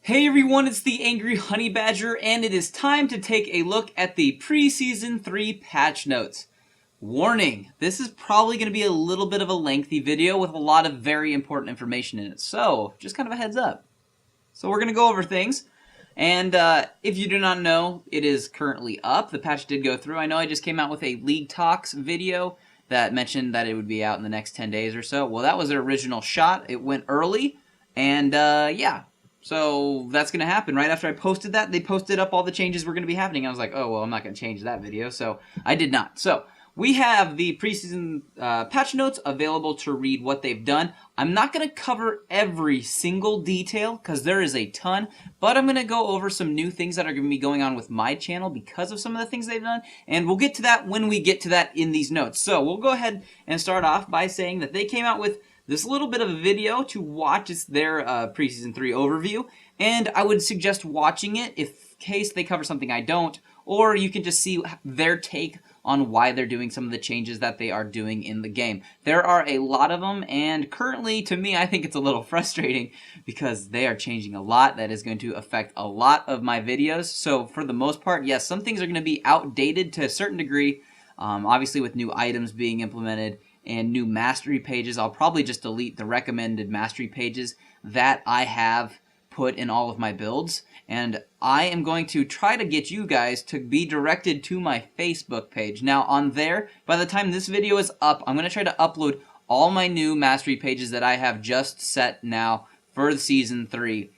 Hey everyone, it's the Angry Honey Badger, and it is time to take a look at the Preseason 3 patch notes. Warning, this is probably going to be a little bit of a lengthy video with a lot of very important information in it, so just kind of a heads up. So we're going to go over things, and if you do not know, it is currently up. The patch did go through. I know I just came out with a League Talks video that mentioned that it would be out in the next 10 days or so. Well, that was their original shot. It went early, and yeah. So that's going to happen. Right after I posted that, they posted up all the changes were going to be happening. I was like, oh, well, I'm not going to change that video. So I did not. So we have the preseason patch notes available to read what they've done. I'm not going to cover every single detail because there is a ton, but I'm going to go over some new things that are going to be going on with my channel because of some of the things they've done, and we'll get to that when we get to that in these notes. So we'll go ahead and start off by saying that they came out with this little bit of a video to watch. It's their Preseason 3 overview, and I would suggest watching it in case they cover something I don't, or you can just see their take on why they're doing some of the changes that they are doing in the game. There are a lot of them, and currently, to me, I think it's a little frustrating because they are changing a lot that is going to affect a lot of my videos. So for the most part, yes, some things are going to be outdated to a certain degree, obviously with new items being implemented and new mastery pages. I'll probably just delete the recommended mastery pages that I have put in all of my builds, and I am going to try to get you guys to be directed to my Facebook page. Now on there, by the time this video is up, I'm going to try to upload all my new mastery pages that I have just set now for the Season 3.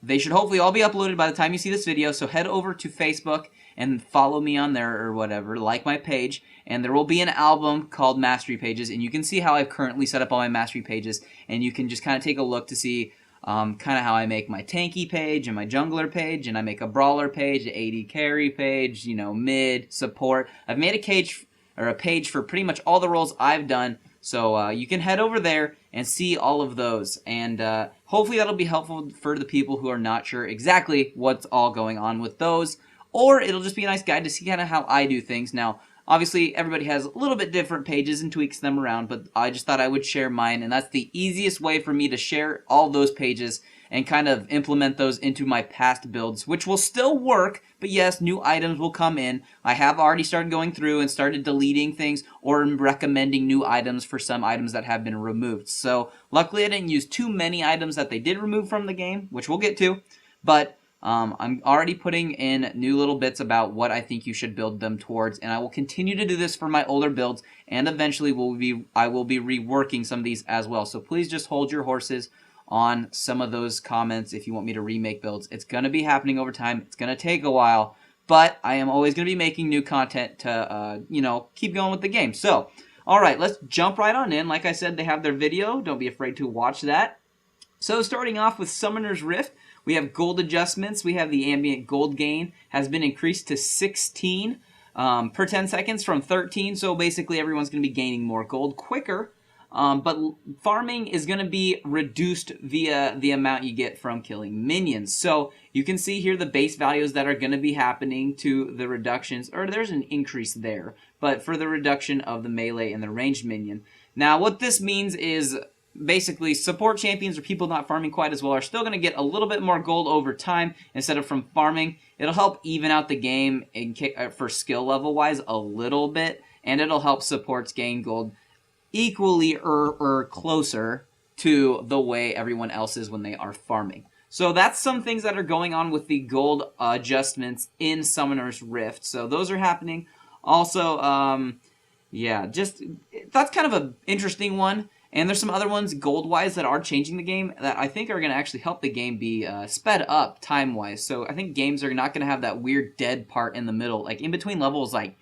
They should hopefully all be uploaded by the time you see this video, so head over to Facebook and follow me on there or whatever, like my page, and there will be an album called Mastery Pages, and you can see how I've currently set up all my Mastery Pages, and you can just kind of take a look to see kind of how I make my tanky page and my jungler page, and I make a brawler page, an AD carry page, you know, mid, support. I've made a page for pretty much all the roles I've done, so you can head over there and see all of those, and hopefully that'll be helpful for the people who are not sure exactly what's all going on with those, or it'll just be a nice guide to see kind of how I do things. Now, obviously, everybody has a little bit different pages and tweaks them around, but I just thought I would share mine, and that's the easiest way for me to share all those pages and kind of implement those into my past builds, which will still work, but yes, new items will come in. I have already started going through and started deleting things or recommending new items for some items that have been removed. So luckily I didn't use too many items that they did remove from the game, which we'll get to, but I'm already putting in new little bits about what I think you should build them towards, and I will continue to do this for my older builds, and eventually I will be reworking some of these as well. So please just hold your horses on some of those comments if you want me to remake builds. It's going to be happening over time. It's going to take a while, but I am always going to be making new content to, you know, keep going with the game. So, alright, let's jump right on in. Like I said, they have their video. Don't be afraid to watch that. So starting off with Summoner's Rift, we have gold adjustments. We have the ambient gold gain has been increased to 16 per 10 seconds from 13. So basically everyone's going to be gaining more gold quicker. But farming is going to be reduced via the amount you get from killing minions. So you can see here the base values that are going to be happening to the reductions, or there's an increase there, but for the reduction of the melee and the ranged minion. Now what this means is basically support champions or people not farming quite as well are still going to get a little bit more gold over time instead of from farming. It'll help even out the game for skill level wise a little bit, and it'll help supports gain gold equally or closer to the way everyone else is when they are farming. So that's some things that are going on with the gold adjustments in Summoner's Rift. So those are happening. Also, yeah, just that's kind of an interesting one. And there's some other ones gold-wise that are changing the game that I think are going to actually help the game be sped up time-wise. So I think games are not going to have that weird dead part in the middle. Like in between levels like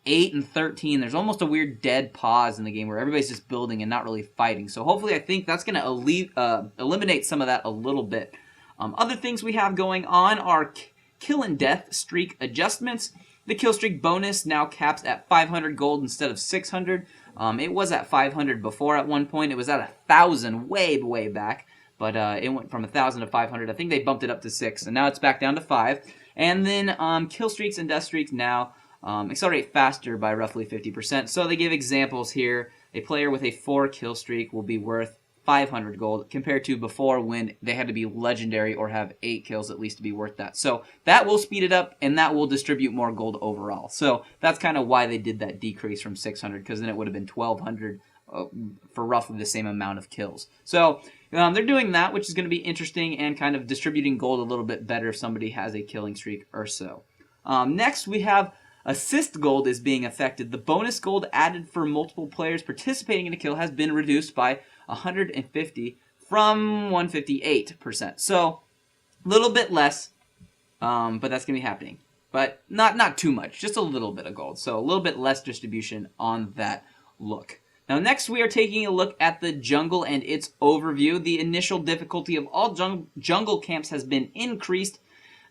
8 and 13, there's almost a weird dead pause in the game where everybody's just building and not really fighting. So hopefully I think that's going to eliminate some of that a little bit. Other things we have going on are kill and death streak adjustments. The kill streak bonus now caps at 500 gold instead of 600. It was at 500 before at one point. It was at 1,000 way back, but it went from 1,000 to 500. I think they bumped it up to 6, and now it's back down to 5. And then kill streaks and death streaks now accelerate faster by roughly 50%. So they give examples here. A player with a 4 kill streak will be worth 500 gold compared to before when they had to be legendary or have 8 kills at least to be worth that. So that will speed it up and that will distribute more gold overall. So that's kind of why they did that decrease from 600, because then it would have been 1200 for roughly the same amount of kills. So they're doing that, which is going to be interesting and kind of distributing gold a little bit better if somebody has a killing streak or so. Next we have assist gold is being affected. The bonus gold added for multiple players participating in a kill has been reduced by 150 from 158%. So a little bit less, but that's going to be happening. But not too much, just a little bit of gold. So a little bit less distribution on that look. Now next we are taking a look at the jungle and its overview. The initial difficulty of all jungle camps has been increased.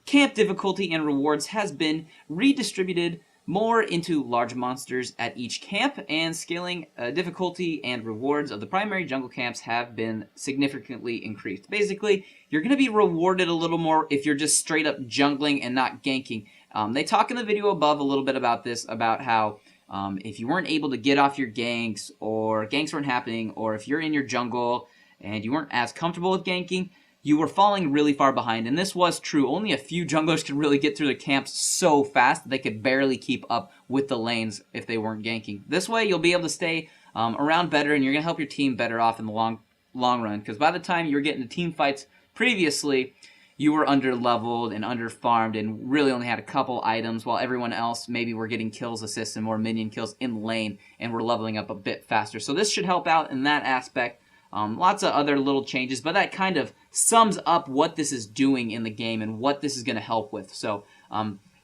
Camp difficulty and rewards has been redistributed more into large monsters at each camp, and scaling difficulty and rewards of the primary jungle camps have been significantly increased. Basically, you're going to be rewarded a little more if you're just straight up jungling and not ganking. They talk in the video above a little bit about this, about how if you weren't able to get off your ganks, or ganks weren't happening, or if you're in your jungle and you weren't as comfortable with ganking, you were falling really far behind, and this was true. Only a few junglers could really get through the camps so fast that they could barely keep up with the lanes if they weren't ganking. This way, you'll be able to stay around better, and you're going to help your team better off in the long run, because by the time you were getting to team fights previously, you were under-leveled and under-farmed and really only had a couple items, while everyone else maybe were getting kills, assists, and more minion kills in lane, and were leveling up a bit faster. So this should help out in that aspect. Lots of other little changes, but that kind of sums up what this is doing in the game and what this is going to help with. So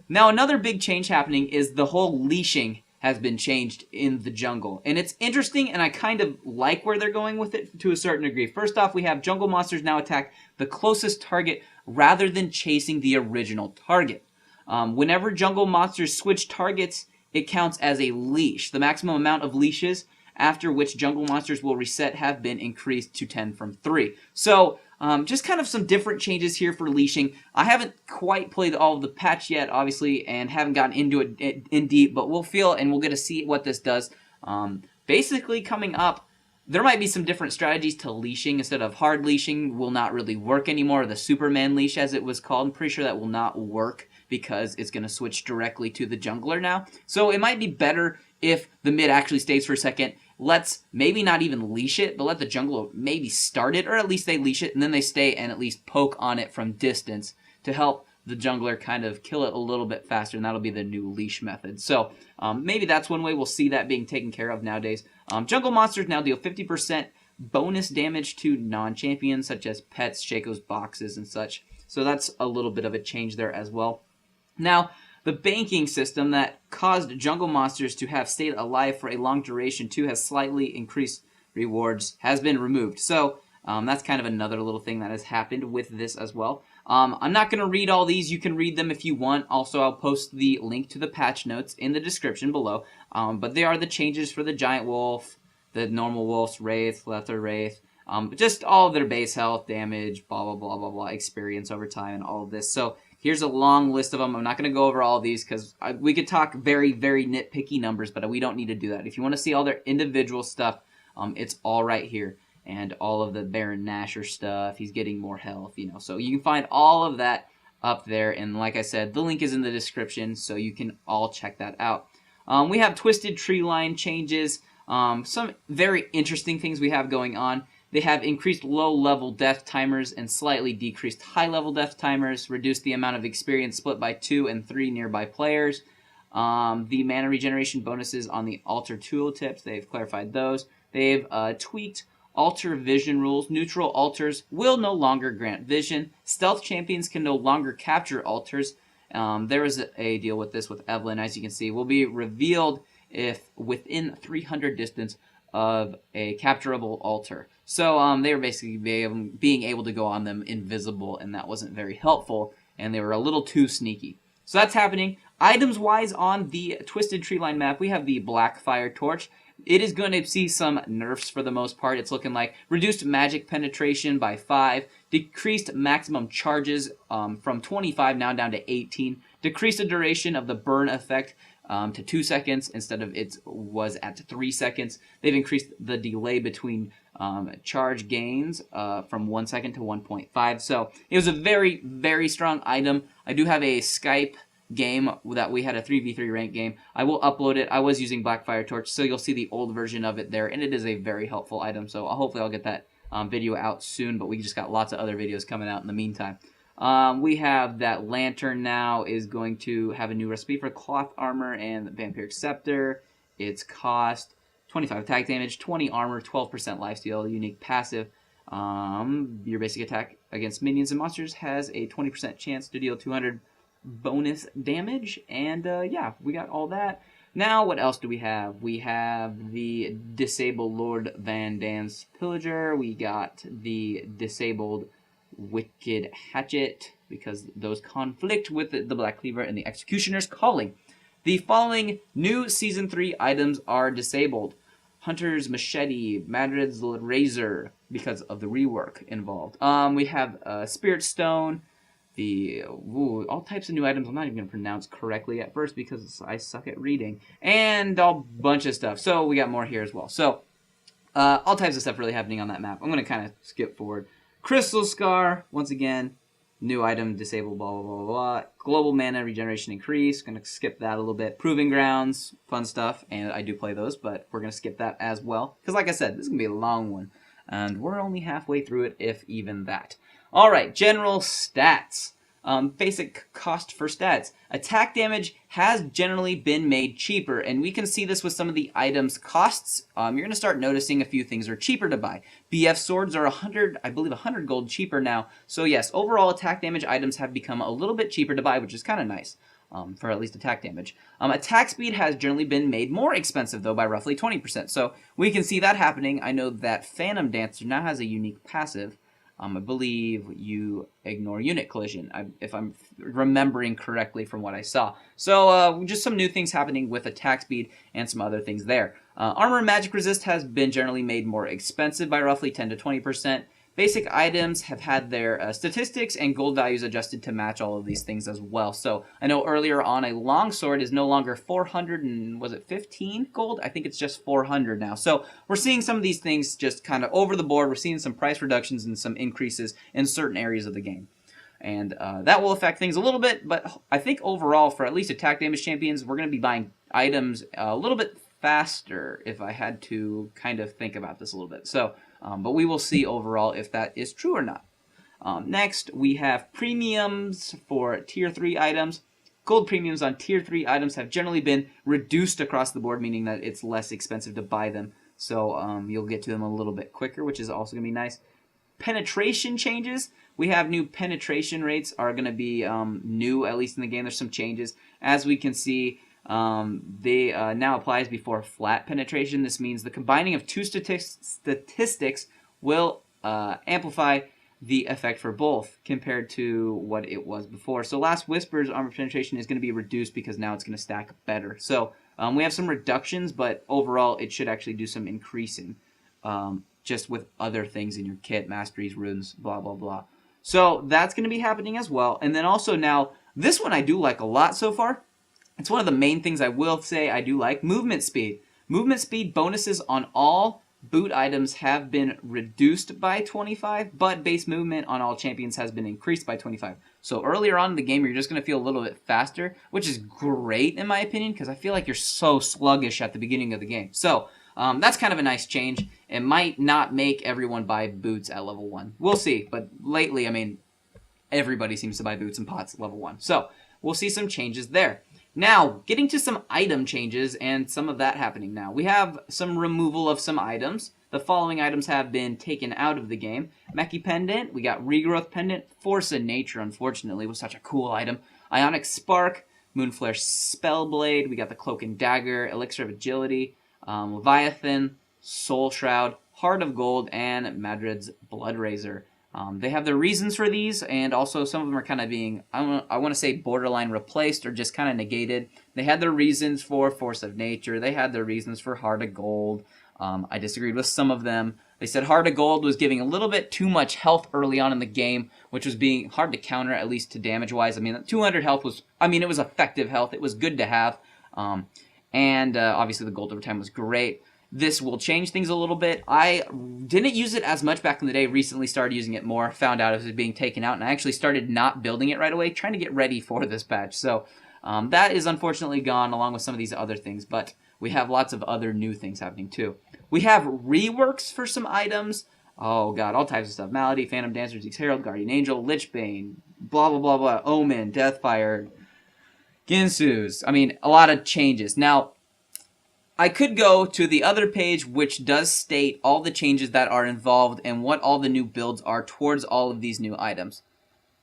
now another big change happening is the whole leashing has been changed in the jungle. And it's interesting, and I kind of like where they're going with it to a certain degree. First off, we have jungle monsters now attack the closest target rather than chasing the original target. Whenever jungle monsters switch targets, it counts as a leash. The maximum amount of leashes after which jungle monsters will reset have been increased to 10 from 3. So just kind of some different changes here for leashing. I haven't quite played all of the patch yet, obviously, and haven't gotten into it in deep, but we'll feel and we'll get to see what this does. Basically, coming up, there might be some different strategies to leashing. Instead of hard leashing will not really work anymore. The Superman leash, as it was called, I'm pretty sure that will not work because it's going to switch directly to the jungler now. So it might be better if the mid actually stays for a second. Let's maybe not even leash it, but let the jungler maybe start it, or at least they leash it, and then they stay and at least poke on it from distance to help the jungler kind of kill it a little bit faster, and that'll be the new leash method. So maybe that's one way we'll see that being taken care of nowadays. Jungle monsters now deal 50% bonus damage to non-champions, such as pets, Shaco's boxes, and such. So that's a little bit of a change there as well. Now, the banking system that caused jungle monsters to have stayed alive for a long duration too has slightly increased rewards, has been removed. So that's kind of another little thing that has happened with this as well. I'm not going to read all these. You can read them if you want. Also, I'll post the link to the patch notes in the description below. But they are the changes for the giant wolf, the normal wolves, wraith, lesser wraith, just all of their base health, damage, blah, blah, blah, blah, blah, experience over time, and all of this. So here's a long list of them. I'm not going to go over all of these because we could talk very, very nitpicky numbers, but we don't need to do that. If you want to see all their individual stuff, it's all right here. And all of the Baron Nashor stuff, he's getting more health, you know. So you can find all of that up there. And like I said, the link is in the description, so you can all check that out. We have Twisted Tree Line changes. Some very interesting things we have going on. They have increased low-level death timers and slightly decreased high-level death timers, reduced the amount of experience split by 2 and 3 nearby players. The mana regeneration bonuses on the altar tooltips, they've clarified those. They've tweaked altar vision rules. Neutral altars will no longer grant vision. Stealth champions can no longer capture altars. There is a deal with this with Evelyn, as you can see. Will be revealed if within 300 distance of a capturable altar. So they were basically being able to go on them invisible, and that wasn't very helpful, and they were a little too sneaky. So that's happening. Items-wise on the Twisted Tree Line map, we have the Black Fire Torch. It is going to see some nerfs for the most part. It's looking like reduced magic penetration by 5, decreased maximum charges from 25 now down to 18, decreased the duration of the burn effect to 2 seconds instead of it was at 3 seconds. They've increased the delay between charge gains from 1 second to 1.5. So it was a very, very strong item. I do have a Skype game that we had a 3v3 rank game. I will upload it. I was using Blackfire Torch, so you'll see the old version of it there, and it is a very helpful item. So hopefully I'll get that video out soon, but we just got lots of other videos coming out in the meantime. We have that Lantern now is going to have a new recipe for Cloth Armor and Vampiric Scepter. Its cost 25 attack damage, 20 armor, 12% lifesteal, unique passive. Your basic attack against minions and monsters has a 20% chance to deal 200 bonus damage, and yeah, we got all that. Now, what else do we have? We have the Disabled Lord Van Dan's Pillager. We got the Disabled Wicked Hatchet, because those conflict with the Black Cleaver and the Executioner's Calling. The following new Season 3 items are disabled. Hunter's Machete, Madrid's Razor, because of the rework involved. We have Spirit Stone, all types of new items I'm not even going to pronounce correctly at first because I suck at reading, and a bunch of stuff. So we got more here as well. So all types of stuff really happening on that map. I'm going to kind of skip forward. Crystal Scar, once again, new item, disabled, blah, blah, blah, blah. Global mana regeneration increase. Going to skip that a little bit. Proving Grounds, fun stuff, and I do play those, but we're going to skip that as well. Because like I said, this is going to be a long one, and we're only halfway through it, if even that. All right, general stats. Basic cost for stats. Attack damage has generally been made cheaper, and we can see this with some of the items' costs. You're going to start noticing a few things are cheaper to buy. BF swords are 100, I believe 100 gold cheaper now. So yes, overall attack damage items have become a little bit cheaper to buy, which is kind of nice. For at least attack damage. Attack speed has generally been made more expensive, though, by roughly 20%. So we can see that happening. I know that Phantom Dancer now has a unique passive. I believe you ignore unit collision, if I'm remembering correctly from what I saw. So just some new things happening with attack speed and some other things there. Armor and magic resist has been generally made more expensive by roughly 10 to 20%. Basic items have had their statistics and gold values adjusted to match all of these things as well. So I know earlier on a longsword is no longer 400 and was it 15 gold? I think it's just 400 now. So we're seeing some of these things just kind of over the board. We're seeing some price reductions and some increases in certain areas of the game. And that will affect things a little bit, but I think overall for at least attack damage champions, we're going to be buying items a little bit faster if I had to kind of think about this a little bit. So, but we will see overall if that is true or not. Next, we have premiums for Tier 3 items. Gold premiums on Tier 3 items have generally been reduced across the board, meaning that it's less expensive to buy them. So you'll get to them a little bit quicker, which is also going to be nice. Penetration changes. We have new penetration rates are going to be new, at least in the game. There's some changes. As we can see, they now applies before flat penetration. This means the combining of two statistics will amplify the effect for both compared to what it was before. So Last Whisper's armor penetration is going to be reduced because now it's going to stack better. So we have some reductions, but overall it should actually do some increasing just with other things in your kit, masteries, runes, blah, blah, blah. So that's going to be happening as well. And then also now, this one I do like a lot so far. It's one of the main things I will say I do like. Movement speed. Movement speed bonuses on all boot items have been reduced by 25, but base movement on all champions has been increased by 25. So earlier on in the game, you're just going to feel a little bit faster, which is great in my opinion, because I feel like you're so sluggish at the beginning of the game. So that's kind of a nice change. It might not make everyone buy boots at level 1. We'll see, but lately, I mean, everybody seems to buy boots and pots at level 1. So we'll see some changes there. Now, getting to some item changes and some of that happening now. We have some removal of some items. The following items have been taken out of the game. Mechie Pendant, we got Regrowth Pendant. Force of Nature, unfortunately, was such a cool item. Ionic Spark, Moonflare Spellblade, we got the Cloak and Dagger, Elixir of Agility, Leviathan, Soul Shroud, Heart of Gold, and Madrid's Blood Razor. They have their reasons for these, and also some of them are kind of being, I want to say borderline replaced or just kind of negated. They had their reasons for Force of Nature. They had their reasons for Heart of Gold. I disagreed with some of them. They said Heart of Gold was giving a little bit too much health early on in the game, which was being hard to counter, at least to damage-wise. I mean, 200 health was, it was effective health. It was good to have. And obviously the gold over time was great. this will change things a little bit. I didn't use it as much back in the day, recently started using it more, found out it was being taken out, and I actually started not building it right away, trying to get ready for this patch. So that is unfortunately gone along with some of these other things, but we have lots of other new things happening too. We have reworks for some items. Oh god, all types of stuff. Malady, Phantom Dancer, Zeke's Herald, Guardian Angel, Lichbane, blah blah blah blah, Omen, Deathfire, Ginsu's. I mean, a lot of changes. Now, I could go to the other page which does state all the changes that are involved and what all the new builds are towards all of these new items.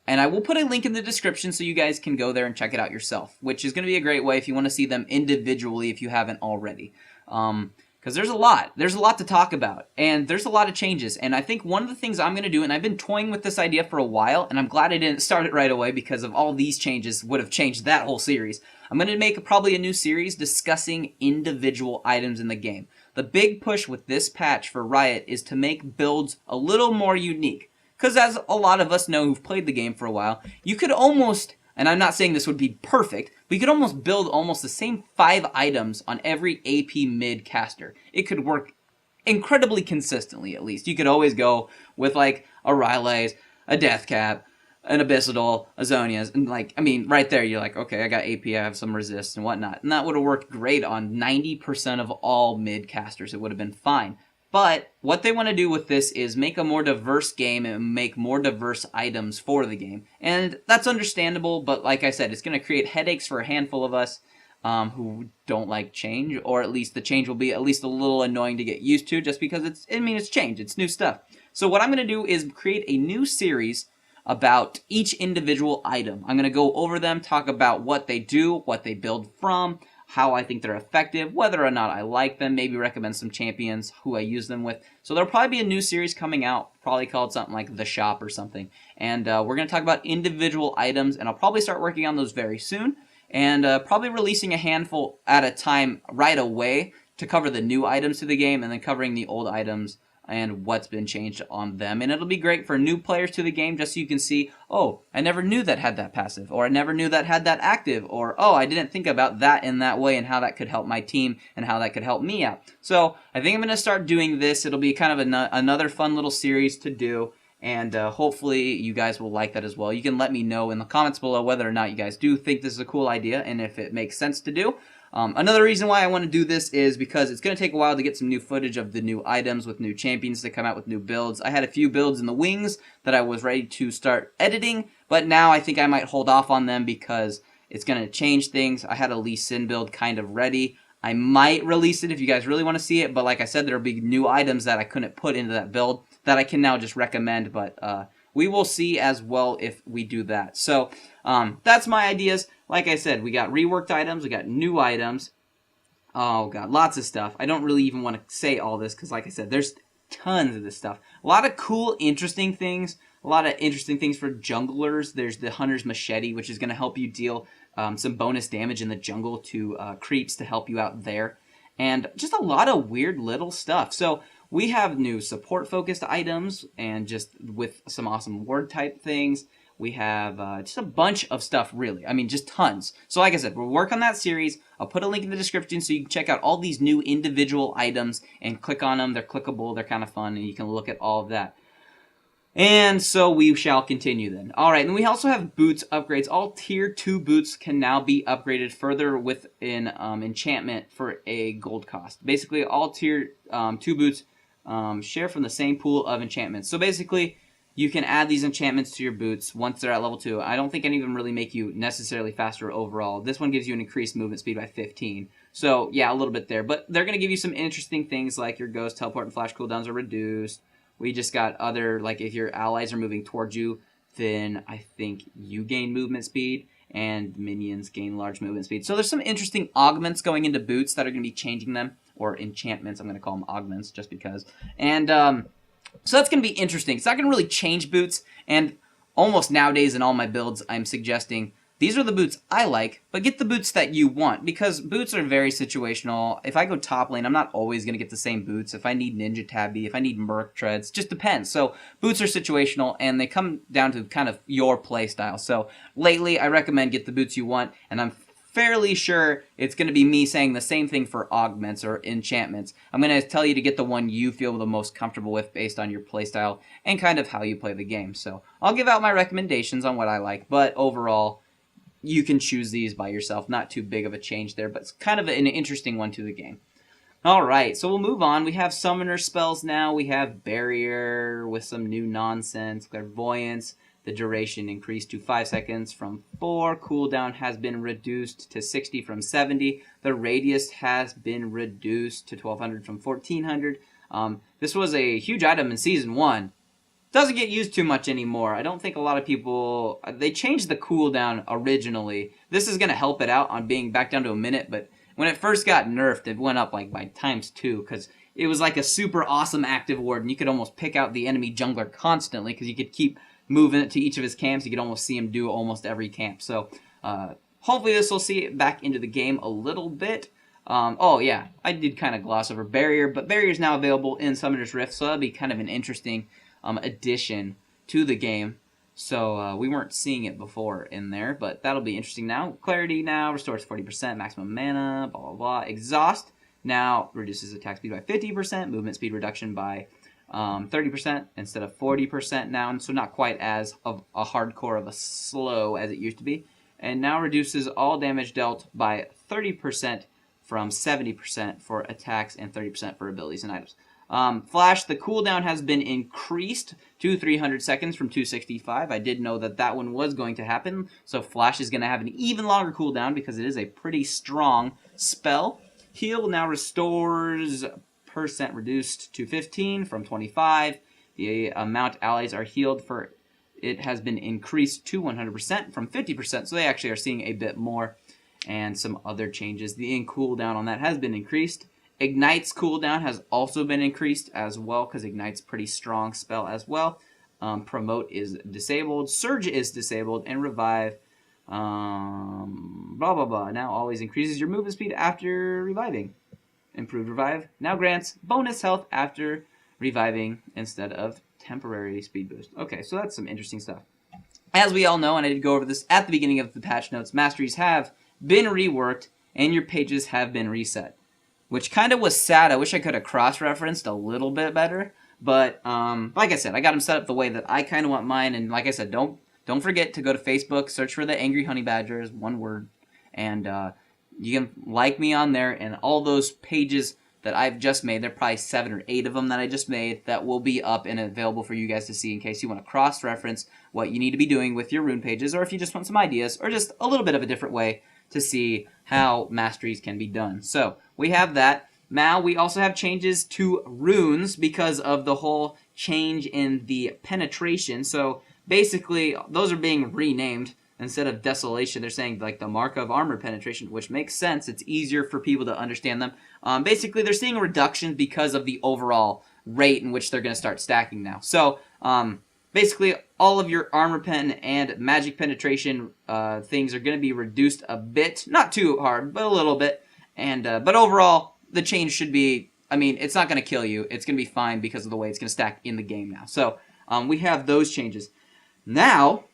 And I will put a link in the description so you guys can go there and check it out yourself, which is going to be a great way if you want to see them individually if you haven't already. Because there's a lot to talk about, and there's a lot of changes, and I think one of the things I'm going to do, and I've been toying with this idea for a while, and I'm glad I didn't start it right away because of all these changes would have changed that whole series. I'm going to make probably a new series discussing individual items in the game. The big push with this patch for Riot is to make builds a little more unique, because as a lot of us know who've played the game for a while, you could almost, and I'm not saying this would be perfect, but you could almost build almost the same 5 items on every AP mid caster. It could work incredibly consistently, at least. You could always go with like a Rylaze, a Deathcap, an Abyssadal, a Zhonya's, and like, I mean, right there you're like, okay, I got AP, I have some resist and whatnot. And that would have worked great on 90% of all mid casters. It would have been fine. But what they want to do with this is make a more diverse game and make more diverse items for the game. And that's understandable, but like I said, it's going to create headaches for a handful of us who don't like change, or at least the change will be at least a little annoying to get used to just because it's change, it's new stuff. So what I'm going to do is create a new series about each individual item. I'm going to go over them, talk about what they do, what they build from, how I think they're effective, whether or not I like them, maybe recommend some champions who I use them with. So there'll probably be a new series coming out, probably called something like The Shop or something. And we're going to talk about individual items, and I'll probably start working on those very soon, and probably releasing a handful at a time right away to cover the new items to the game, and then covering the old items and what's been changed on them. And it'll be great for new players to the game, just so you can see, oh, I never knew that had that passive, or I never knew that had that active, or oh, I didn't think about that in that way and how that could help my team and how that could help me out. So I think I'm going to start doing this. It'll be kind of another fun little series to do, and hopefully you guys will like that as well. You can let me know in the comments below whether or not you guys do think this is a cool idea and if it makes sense to do. Another reason why I want to do this is because it's going to take a while to get some new footage of the new items with new champions to come out with new builds. I had a few builds in the wings that I was ready to start editing, but now I think I might hold off on them because it's going to change things. I had a Lee Sin build kind of ready. I might release it if you guys really want to see it, but like I said, there will be new items that I couldn't put into that build that I can now just recommend, but we will see as well if we do that. So that's my ideas. Like I said, we got reworked items, we got new items. Oh god, lots of stuff. I don't really even want to say all this because like I said, there's tons of this stuff. A lot of cool, interesting things. A lot of interesting things for junglers. There's the Hunter's Machete, which is going to help you deal some bonus damage in the jungle to creeps to help you out there. And just a lot of weird little stuff. So we have new support-focused items and just with some awesome ward type things. We have just a bunch of stuff, really. I mean, just tons. So like I said, we'll work on that series. I'll put a link in the description so you can check out all these new individual items and click on them. They're clickable. They're kind of fun, and you can look at all of that. And so we shall continue then. All right, and we also have boots upgrades. All tier 2 boots can now be upgraded further with an enchantment for a gold cost. Basically, all tier 2 boots share from the same pool of enchantments. So basically, you can add these enchantments to your boots once they're at level 2. I don't think any of them really make you necessarily faster overall. This one gives you an increased movement speed by 15. So, yeah, a little bit there. But they're going to give you some interesting things like your Ghost, Teleport, and Flash cooldowns are reduced. We just got other, like if your allies are moving towards you, then I think you gain movement speed and minions gain large movement speed. So there's some interesting augments going into boots that are going to be changing them, or enchantments. I'm going to call them augments just because. And so that's going to be interesting. It's not going to really change boots, and almost nowadays in all my builds, I'm suggesting these are the boots I like, but get the boots that you want, because boots are very situational. If I go top lane, I'm not always going to get the same boots. If I need Ninja Tabby, if I need Merc Treads, just depends. So boots are situational, and they come down to kind of your play style. So lately, I recommend get the boots you want, and I'm fairly sure it's going to be me saying the same thing for augments or enchantments. I'm going to tell you to get the one you feel the most comfortable with based on your playstyle and kind of how you play the game. So I'll give out my recommendations on what I like, but overall, you can choose these by yourself. Not too big of a change there, but it's kind of an interesting one to the game. Alright, so we'll move on. We have summoner spells now. We have barrier with some new nonsense. Clairvoyance. The duration increased to 5 seconds from 4. Cooldown has been reduced to 60 from 70. The radius has been reduced to 1200 from 1400. This was a huge item in Season 1. Doesn't get used too much anymore. I don't think a lot of people... They changed the cooldown originally. This is going to help it out on being back down to a minute, but when it first got nerfed, it went up like by ×2 because it was like a super awesome active ward, and you could almost pick out the enemy jungler constantly because you could keep moving it to each of his camps. You could almost see him do almost every camp. So hopefully this will see it back into the game a little bit. Oh yeah, I did kind of gloss over barrier, but barrier is now available in Summoner's Rift, so that'll be kind of an interesting addition to the game. So we weren't seeing it before in there, but that'll be interesting now. Clarity now restores 40%, maximum mana, blah, blah, blah. Exhaust now reduces attack speed by 50%, movement speed reduction by 30% instead of 40% now, and so not quite as of a hardcore of a slow as it used to be. And now reduces all damage dealt by 30% from 70% for attacks and 30% for abilities and items. Flash, the cooldown has been increased to 300 seconds from 265. I did know that that one was going to happen, so Flash is going to have an even longer cooldown because it is a pretty strong spell. Heal now restores percent reduced to 15 from 25. The amount allies are healed for it has been increased to 100% from 50%, so they actually are seeing a bit more. And some other changes. The cooldown on that has been increased. Ignite's cooldown has also been increased as well because Ignite's a pretty strong spell as well. Promote is disabled. Surge is disabled. And Revive, blah, blah, blah. Now always increases your movement speed after reviving. Improved Revive now grants bonus health after reviving instead of temporary speed boost. Okay, so that's some interesting stuff. As we all know, and I did go over this at the beginning of the patch notes, masteries have been reworked and your pages have been reset, which kind of was sad. I wish I could have cross-referenced a little bit better, but like I said, I got them set up the way that I kind of want mine. And like I said, don't forget to go to Facebook, search for the Angry Honey Badger, is one word, and you can like me on there. And all those pages that I've just made, there are probably 7 or 8 of them that I just made that will be up and available for you guys to see in case you want to cross-reference what you need to be doing with your rune pages, or if you just want some ideas, or just a little bit of a different way to see how masteries can be done. So we have that. Now we also have changes to runes because of the whole change in the penetration. So basically those are being renamed. Instead of desolation, they're saying like the mark of armor penetration, which makes sense. It's easier for people to understand them. Basically they're seeing a reduction because of the overall rate in which they're going to start stacking now. So basically, all of your armor pen and magic penetration things are going to be reduced a bit. Not too hard, but a little bit. And but overall, the change should be, I mean, it's not going to kill you. It's going to be fine because of the way it's going to stack in the game now. So we have those changes. Now,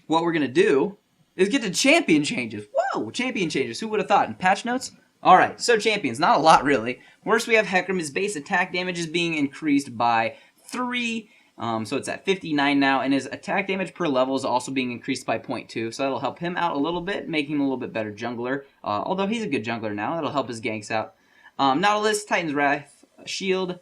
what we're going to do is get to champion changes. Whoa, champion changes. Who would have thought? In patch notes? Alright, so champions. Not a lot, really. First, we have Hecarim. His base attack damage is being increased by 3. So it's at 59 now, and his attack damage per level is also being increased by 0.2, so that'll help him out a little bit, making him a little bit better jungler. Although he's a good jungler now, that'll help his ganks out. Nautilus, Titan's Wrath, Shield.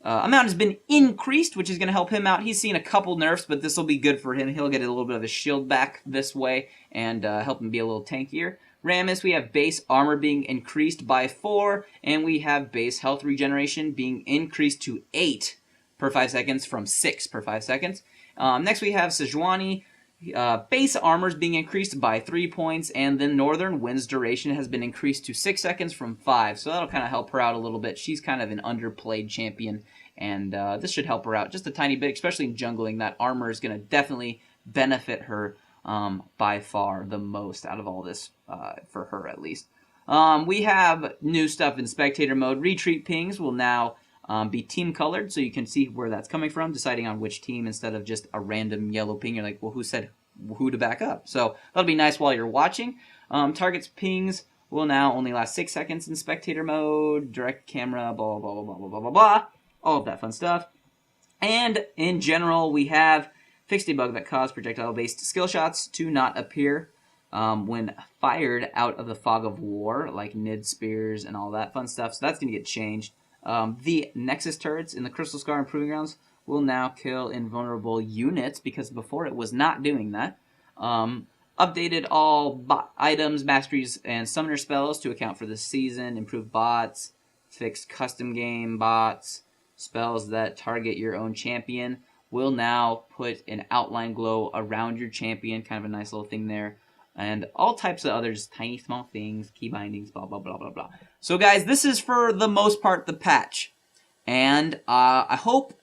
Amount has been increased, which is going to help him out. He's seen a couple nerfs, but this will be good for him. He'll get a little bit of his shield back this way and help him be a little tankier. Rammus, we have base armor being increased by 4, and we have base health regeneration being increased to 8 per 5 seconds from 6 per 5 seconds. Next we have Sejuani. Base armor is being increased by 3 points, and then Northern Wind's duration has been increased to 6 seconds from 5, so that'll kind of help her out a little bit. She's kind of an underplayed champion, and this should help her out just a tiny bit, especially in jungling. That armor is going to definitely benefit her by far the most out of all this, for her at least. We have new stuff in spectator mode. Retreat pings will now be team colored, so you can see where that's coming from, deciding on which team instead of just a random yellow ping. You're like, well, who said who to back up? So that'll be nice while you're watching. Target's pings will now only last 6 seconds in spectator mode, direct camera, blah, blah, blah, blah, blah, blah, blah, blah. All of that fun stuff. And in general, we have fixed a bug that caused projectile-based skill shots to not appear when fired out of the fog of war, like Nid spears and all that fun stuff. So that's going to get changed. The Nexus turrets in the Crystal Scar and Proving Grounds will now kill invulnerable units because before it was not doing that. Updated all bot items, masteries, and summoner spells to account for this season. Improved bots, fixed custom game bots, spells that target your own champion will now put an outline glow around your champion, kind of a nice little thing there. And all types of other just tiny small things, key bindings, blah, blah, blah, blah, blah. So guys, this is for the most part the patch. And I hope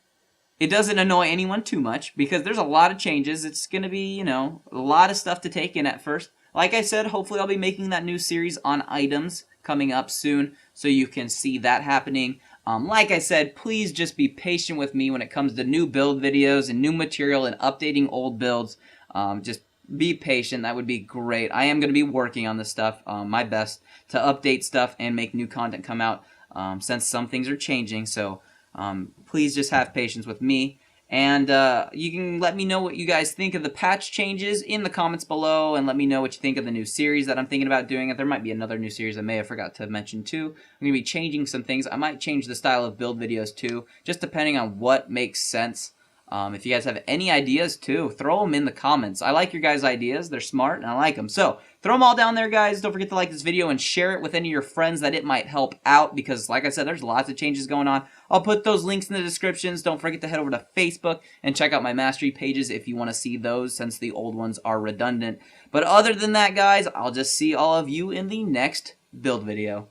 it doesn't annoy anyone too much because there's a lot of changes. It's going to be, you know, a lot of stuff to take in at first. Like I said, hopefully I'll be making that new series on items coming up soon so you can see that happening. Like I said, please just be patient with me when it comes to new build videos and new material and updating old builds. Just be patient. That would be great. I am going to be working on this stuff, my best, to update stuff and make new content come out since some things are changing. So please just have patience with me. And you can let me know what you guys think of the patch changes in the comments below, and let me know what you think of the new series that I'm thinking about doing. There might be another new series I may have forgot to mention too. I'm going to be changing some things. I might change the style of build videos too, just depending on what makes sense. If you guys have any ideas too, throw them in the comments. I like your guys' ideas. They're smart and I like them. So throw them all down there, guys. Don't forget to like this video and share it with any of your friends that it might help out because, like I said, there's lots of changes going on. I'll put those links in the descriptions. Don't forget to head over to Facebook and check out my mastery pages if you want to see those since the old ones are redundant. But other than that, guys, I'll just see all of you in the next build video.